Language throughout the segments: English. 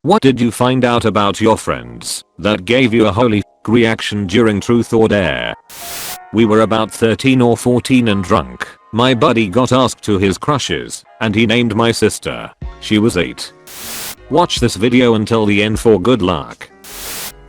What did you find out about your friends that gave you a holy reaction during truth or dare? We were about 13 or 14 and drunk. My buddy got asked to his crushes and he named my sister. She was 8. Watch this video until the end for good luck.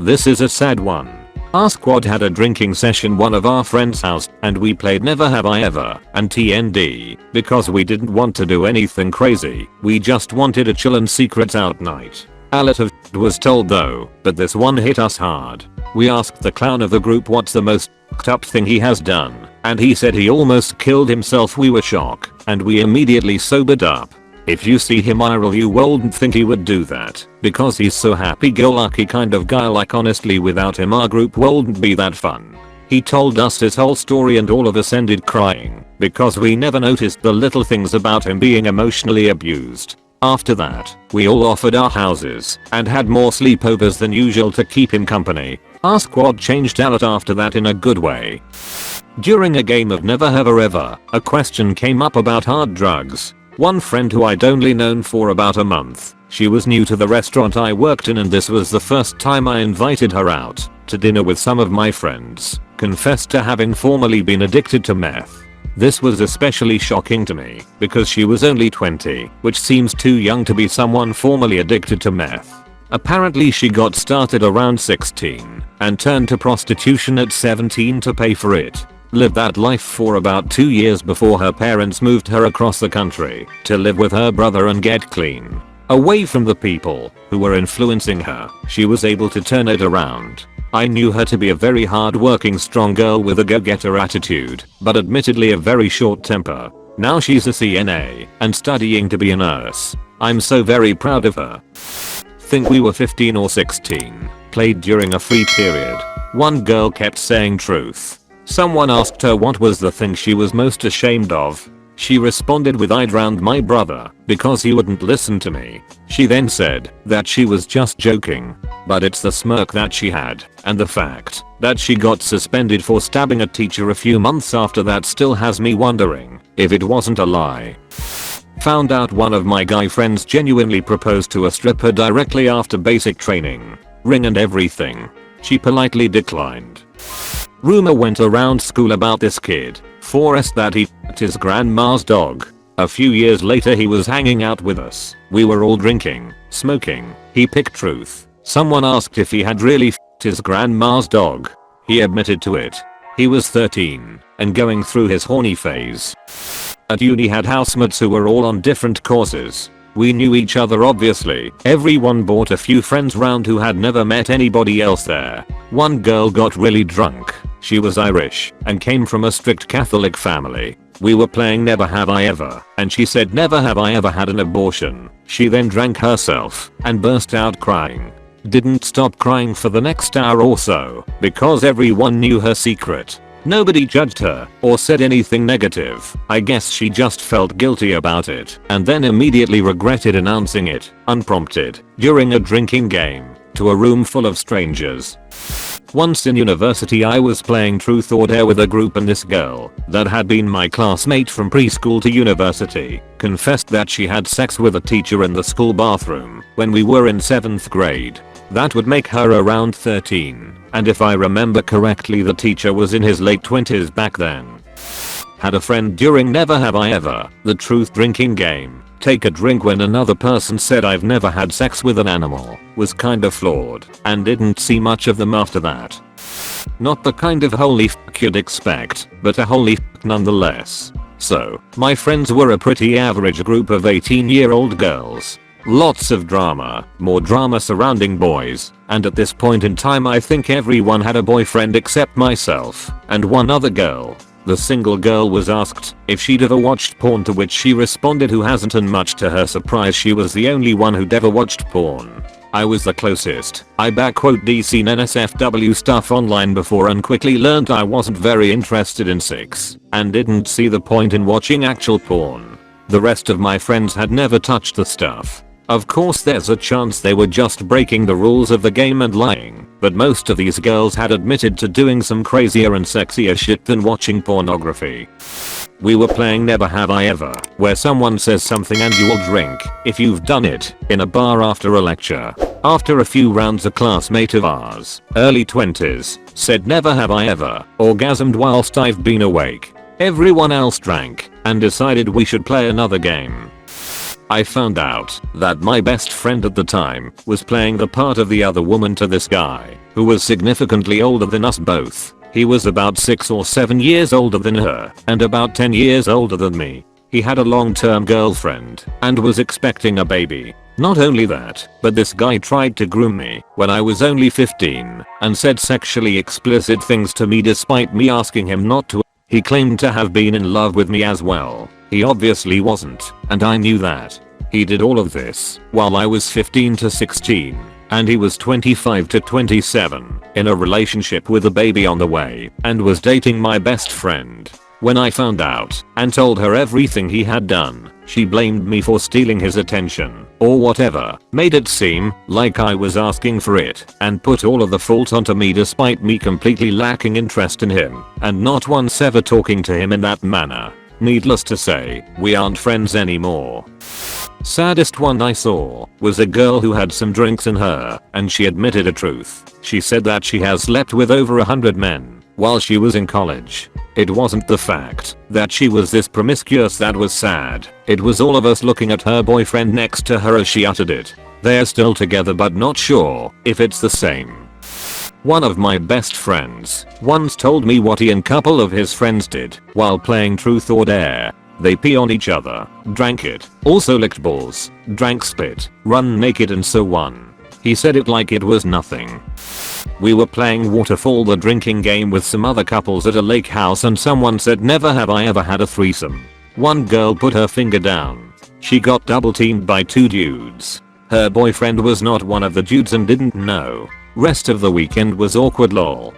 This is a sad one. Our squad had a drinking session one of our friend's house and we played Never Have I Ever and TND because we didn't want to do anything crazy. We just wanted a chill and secrets out night. A lot of was told though, but this one hit us hard. We asked the clown of the group what's the most up thing he has done and he said he almost killed himself. We were shocked and we immediately sobered up. If you see him IRL you wouldn't think he would do that because he's so happy-go-lucky kind of guy. Like honestly without him our group wouldn't be that fun. He told us his whole story and all of us ended crying because we never noticed the little things about him being emotionally abused. After that, we all offered our houses and had more sleepovers than usual to keep him company. Our squad changed a lot after that in a good way. During a game of Never Have I Ever, a question came up about hard drugs. One friend who I'd only known for about a month, she was new to the restaurant I worked in and this was the first time I invited her out to dinner with some of my friends, confessed to having formerly been addicted to meth. This was especially shocking to me because she was only 20, which seems too young to be someone formerly addicted to meth. Apparently she got started around 16 and turned to prostitution at 17 to pay for it. Lived that life for about 2 years before her parents moved her across the country to live with her brother and get clean. Away from the people who were influencing her, she was able to turn it around. I knew her to be a very hard-working strong girl with a go-getter attitude, but admittedly a very short temper. Now she's a CNA and studying to be a nurse. I'm so very proud of her. Think we were 15 or 16. Played during a free period. One girl kept saying truth. Someone asked her what was the thing she was most ashamed of. She responded with "I drowned my brother because he wouldn't listen to me." She then said that she was just joking. But it's the smirk that she had and the fact that she got suspended for stabbing a teacher a few months after that still has me wondering if it wasn't a lie. Found out one of my guy friends genuinely proposed to a stripper directly after basic training. Ring and everything. She politely declined. Rumor went around school about this kid, Forrest, that he f***ed his grandma's dog. A few years later he was hanging out with us. We were all drinking, smoking. He picked truth. Someone asked if he had really f***ed his grandma's dog. He admitted to it. He was 13 and going through his horny phase. At uni had housemates who were all on different courses. We knew each other obviously. Everyone brought a few friends round who had never met anybody else there. One girl got really drunk. She was Irish and came from a strict Catholic family. We were playing Never Have I Ever and she said never have I ever had an abortion. She then drank herself and burst out crying. Didn't stop crying for the next hour or so because everyone knew her secret. Nobody judged her or said anything negative. I guess she just felt guilty about it and then immediately regretted announcing it, unprompted, during a drinking game, to a room full of strangers. Once in university I was playing truth or dare with a group and this girl that had been my classmate from preschool to university confessed that she had sex with a teacher in the school bathroom when we were in 7th grade. That would make her around 13, and if I remember correctly the teacher was in his late 20s back then. Had a friend during Never Have I Ever, the truth drinking game, take a drink when another person said I've never had sex with an animal, was kinda flawed, and didn't see much of them after that. Not the kind of holy f*** you'd expect, but a holy f*** nonetheless. So, my friends were a pretty average group of 18-year-old girls. Lots of drama, more drama surrounding boys, and at this point in time I think everyone had a boyfriend except myself and one other girl. The single girl was asked if she'd ever watched porn, to which she responded who hasn't, and much to her surprise she was the only one who'd ever watched porn. I was the closest. I seen NSFW stuff online before and quickly learned I wasn't very interested in sex and didn't see the point in watching actual porn. The rest of my friends had never touched the stuff. Of course there's a chance they were just breaking the rules of the game and lying, but most of these girls had admitted to doing some crazier and sexier shit than watching pornography. We were playing Never Have I Ever, where someone says something and you all drink, if you've done it, in a bar after a lecture. After a few rounds a classmate of ours, early 20s, said never have I ever orgasmed whilst I've been awake. Everyone else drank and decided we should play another game. I found out that my best friend at the time was playing the part of the other woman to this guy, who was significantly older than us both. He was about 6 or 7 years older than her and about 10 years older than me. He had a long-term girlfriend and was expecting a baby. Not only that, but this guy tried to groom me when I was only 15 and said sexually explicit things to me despite me asking him not to. He claimed to have been in love with me as well. He obviously wasn't, and I knew that. He did all of this while I was 15 to 16, and he was 25 to 27, in a relationship with a baby on the way, and was dating my best friend. When I found out and told her everything he had done, she blamed me for stealing his attention, or whatever, made it seem like I was asking for it, and put all of the fault onto me despite me completely lacking interest in him, and not once ever talking to him in that manner. Needless to say, we aren't friends anymore. Saddest one I saw was a girl who had some drinks in her, and she admitted a truth. She said that she has slept with over 100 men while she was in college. It wasn't the fact that she was this promiscuous that was sad. It was all of us looking at her boyfriend next to her as she uttered it. They're still together but not sure if it's the same. One of my best friends once told me what he and couple of his friends did while playing Truth or Dare. They pee on each other, drank it, also licked balls, drank spit, run naked and so on. He said it like it was nothing. We were playing Waterfall, the drinking game, with some other couples at a lake house, and someone said never have I ever had a threesome. One girl put her finger down. She got double teamed by 2 dudes. Her boyfriend was not one of the dudes and didn't know. Rest of the weekend was awkward lol.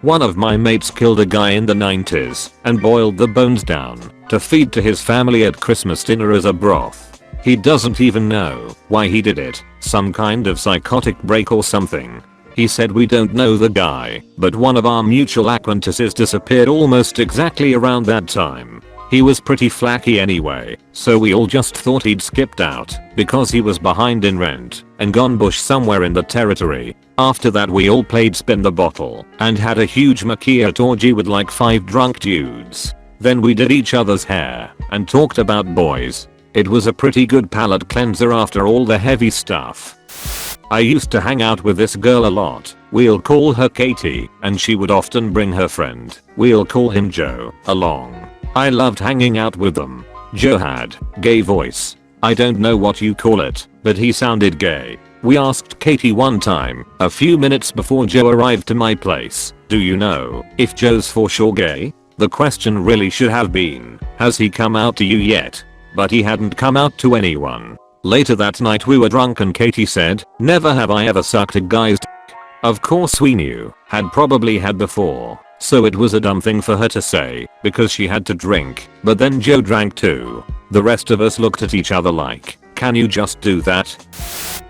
One of my mates killed a guy in the 90s and boiled the bones down to feed to his family at Christmas dinner as a broth. He doesn't even know why he did it, some kind of psychotic break or something. He said we don't know the guy, but one of our mutual acquaintances disappeared almost exactly around that time. He was pretty flaky anyway, so we all just thought he'd skipped out because he was behind in rent and gone bush somewhere in the territory. After that we all played spin the bottle and had a huge macchiato orgy with like 5 drunk dudes. Then we did each other's hair and talked about boys. It was a pretty good palate cleanser after all the heavy stuff. I used to hang out with this girl a lot. We'll call her Katie, and she would often bring her friend, we'll call him Joe, along. I loved hanging out with them. Joe had gay voice. I don't know what you call it, but he sounded gay. We asked Katie one time, a few minutes before Joe arrived to my place, do you know if Joe's for sure gay? The question really should have been, has he come out to you yet? But he hadn't come out to anyone. Later that night we were drunk and Katie said, never have I ever sucked a guy's dick. Of course we knew, had probably had before. So it was a dumb thing for her to say, because she had to drink, but then Joe drank too. The rest of us looked at each other like, can you just do that?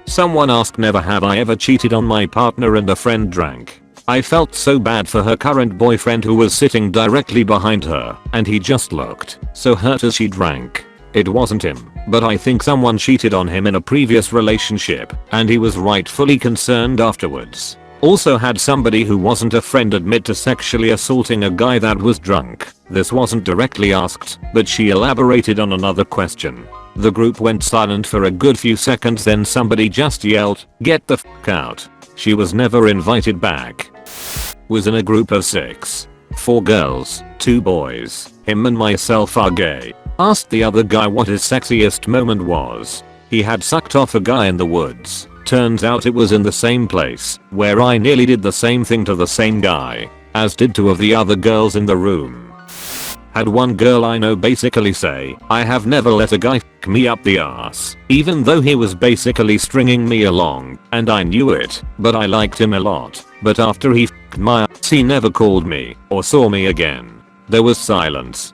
Someone asked never have I ever cheated on my partner and a friend drank. I felt so bad for her current boyfriend who was sitting directly behind her, and he just looked so hurt as she drank. It wasn't him, but I think someone cheated on him in a previous relationship, and he was rightfully concerned afterwards. Also had somebody who wasn't a friend admit to sexually assaulting a guy that was drunk. This wasn't directly asked, but she elaborated on another question. The group went silent for a good few seconds, then somebody just yelled, get the f*** out. She was never invited back. Was in a group of 6. 4 girls, 2 boys. Him and myself are gay. Asked the other guy what his sexiest moment was. He had sucked off a guy in the woods. Turns out it was in the same place where I nearly did the same thing to the same guy, as did 2 of the other girls in the room. Had one girl I know basically say, I have never let a guy f*** me up the ass, even though he was basically stringing me along, and I knew it, but I liked him a lot. But after he f***ed my ass he never called me or saw me again. There was silence.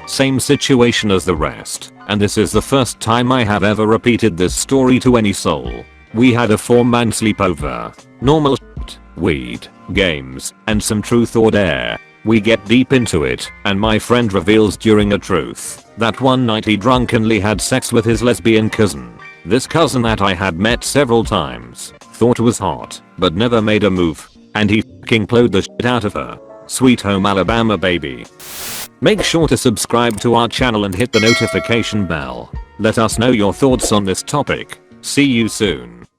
Same situation as the rest, and this is the first time I have ever repeated this story to any soul. We had a 4-man sleepover. Normal shit, weed, games, and some truth or dare. We get deep into it, and my friend reveals during a truth that one night he drunkenly had sex with his lesbian cousin. This cousin that I had met several times, thought was hot, but never made a move, and he f***ing plowed the shit out of her. Sweet home Alabama baby. Make sure to subscribe to our channel and hit the notification bell. Let us know your thoughts on this topic. See you soon.